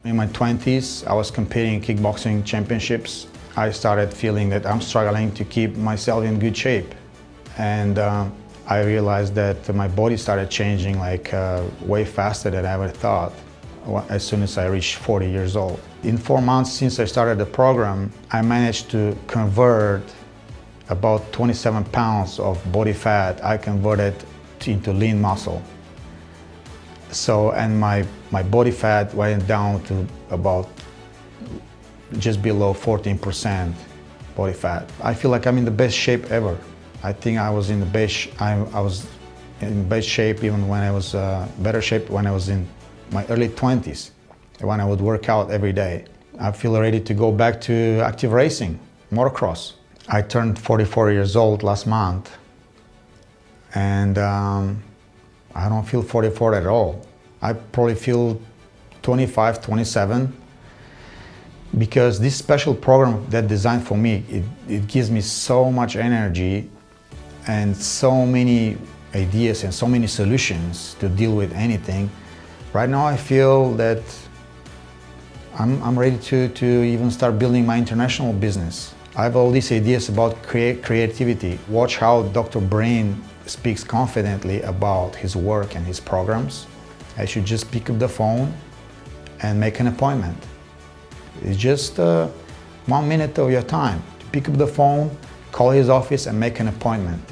In my 20s, I was competing in kickboxing championships. I started feeling that I'm struggling to keep myself in good shape. And I realized that my body started changing way faster than I ever thought as soon as I reached 40 years old. In 4 months since I started the program, I managed to convert about 27 pounds of body fat. I converted into lean muscle. So, and my body fat went down to about just below 14% body fat. I feel like I'm in the best shape ever. I think I was in the best, I was in best shape even when I was better shape when I was in my early 20s, when I would work out every day. I feel ready to go back to active racing, motocross. I turned 44 years old last month, and I don't feel 44 at all. I probably feel 25, 27, because this special program that designed for me, it gives me so much energy and so many ideas and so many solutions to deal with anything. Right now I feel that I'm ready to even start building my international business. I have all these ideas about creativity. Watch how Dr. Breen speaks confidently about his work and his programs. I should just pick up the phone and make an appointment. It's just 1 minute of your time to pick up the phone, call his office and make an appointment.